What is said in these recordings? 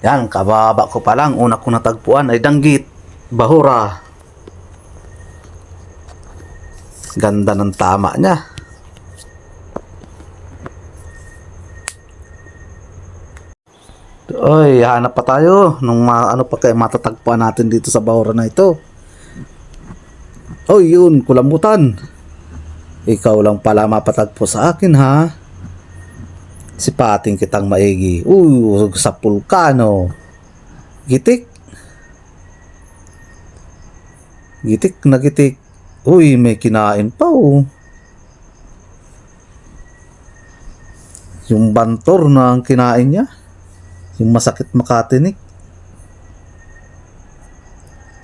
Yan, kababa ko pa lang. Una ko natagpuan ay danggit. Bahura. Ganda ng tama niya. Oy, hanap pa tayo nung ano pa kaya matatagpuan natin dito sa bahura na ito. Oy, yun, kulambutan. Ikaw lang pala mapatagpo sa akin, ha? Sipating kitang maigi. Sa pulkano. Gitik. Gitik na gitik. Uy, may kinain pa, oh. Yung bantor na ang kinain niya. Yung masakit makatinik.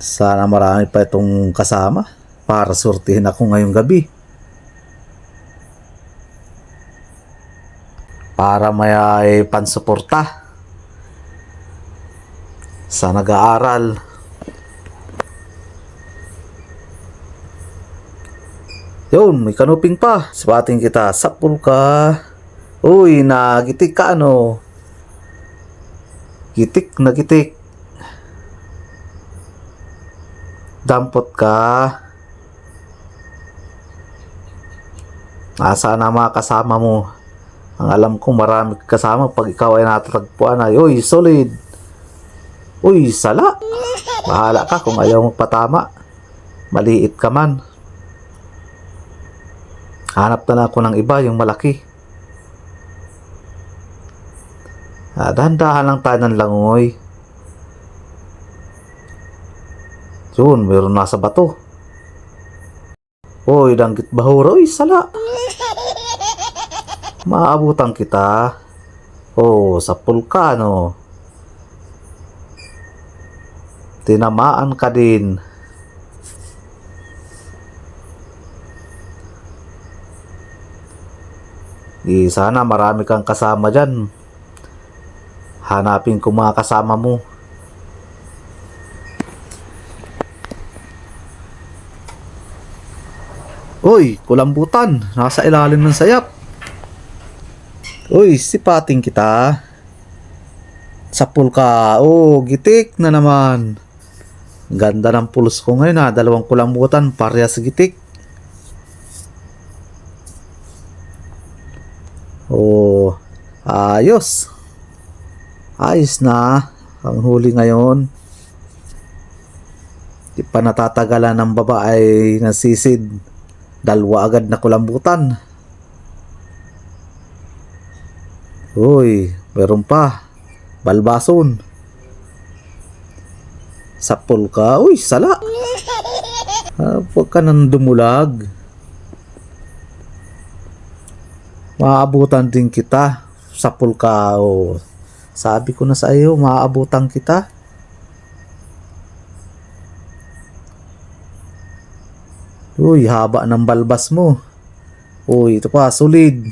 Sana marami pa itong kasama para surtihin ako ngayong gabi. Para may pansuporta sa nag-aaral. Yun, may kanuping pa. Sipating kita, sapul ka. Uy, nagitik ka ano. Gitik na gitik. Dampot ka. Nasaan ang mga kasama mo? Ang alam ko marami kasama pag ikaw ay natatagpuan ay, uy, solid. Uy, sala. Bahala ka kung ayaw mo patama. Maliit ka man. Hanap na lang ako ng iba, yung malaki. Dahan-dahan lang tayo ng langoy. Yun, meron nasa bato. Uy, danggit bahura. Uy, sala. Maabutan kita. Sa pulkano. Tinamaan ka din. Sana marami kang kasama dyan. Hanapin ko mga kasama mo. Uy, kulambutan. Nasa ilalim ng sayap. Uy, sipating kita. Sapul ka. Gitik na naman. Ganda ng pulos ko ngayon, ha. Dalawang kulambutan, parehas gitik. Ayos. Ayos na ang huli ngayon. Di pa natatagalan ng babae na sisid. Dalawa agad na kulambutan. Uy, meron pa. Balbason. Sapul ka. Uy, sala. Huwag ka nang dumulag. Maabutan din kita. Sapul ka. Sabi ko na sa iyo, maabutan kita. Uy, haba ng balbas mo. Uy, ito pa, solid.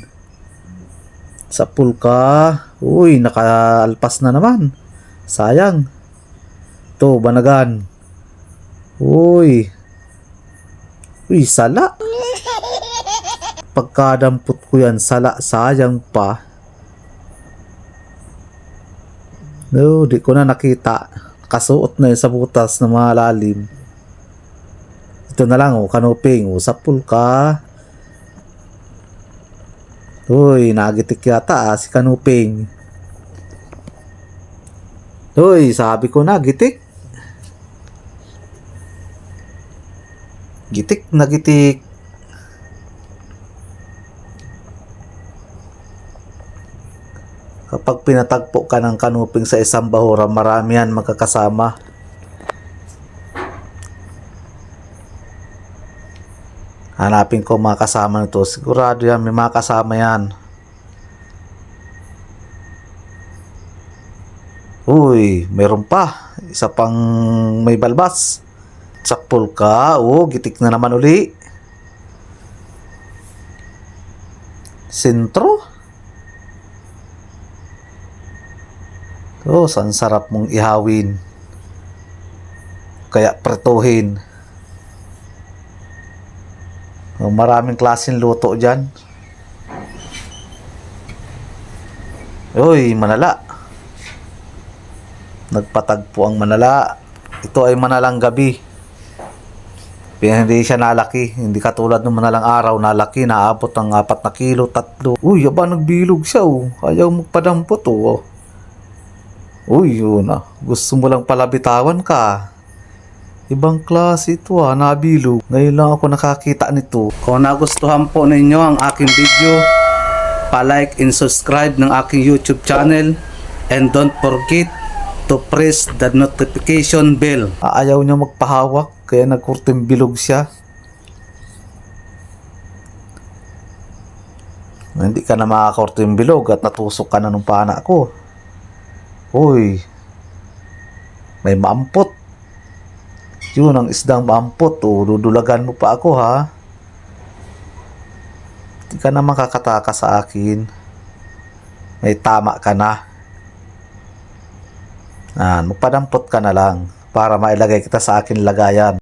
Sapul ka. Uy, nakaalpas na naman. Sayang. Ito, banagan. Uy. Uy, sala. Pagkadampot ko yan, sala, sayang pa. No, di ko na nakita. Kasuot na yun sa butas na malalim. Ito na lang, kanuping. Sapul ka. Uy, nagitik yata si kanuping. Uy, sabi ko na, gitik. Gitik na gitik. Kapag pinatagpo ka ng kanuping sa isang bahura, marami yan magkakasama. Hanapin ko mga kasama nito. Sigurado yan, may mga kasama yan. Uy, meron pa. Isa pang may balbas. Sakpol ka. Gitik na naman uli. Sentro. Ang sarap mong ihawin. Kaya pretuhin. Maraming klaseng luto dyan. Uy, manala. Nagpatagpo ang manala. Ito ay manalang gabi. Hindi siya nalaki. Hindi katulad ng manalang araw, nalaki, naabot ng 4 na kilo, 3. Uy, aba, nagbilog siya, oh. Ayaw magpadampot, oh. Uy, yun, ah. Gusto mo lang pala bitawan ka. Ibang klase ito, ah, nabilog. Ngayon lang ako nakakita nito. Kung nagustuhan po ninyo ang aking video, pa-like and subscribe ng aking YouTube channel. And don't forget to press the notification bell. Ayaw niya magpahawak, kaya nagkurting bilog siya. Hindi ka na makakurting bilog at natusok ka na ng pana ko. Uy, may maampot. Yun ang isdang maampot. O, dudulagan mo pa ako, ha? Hindi ka na makakataka sa akin. May tama ka na. Magpadampot ka na lang para mailagay kita sa akin lagayan.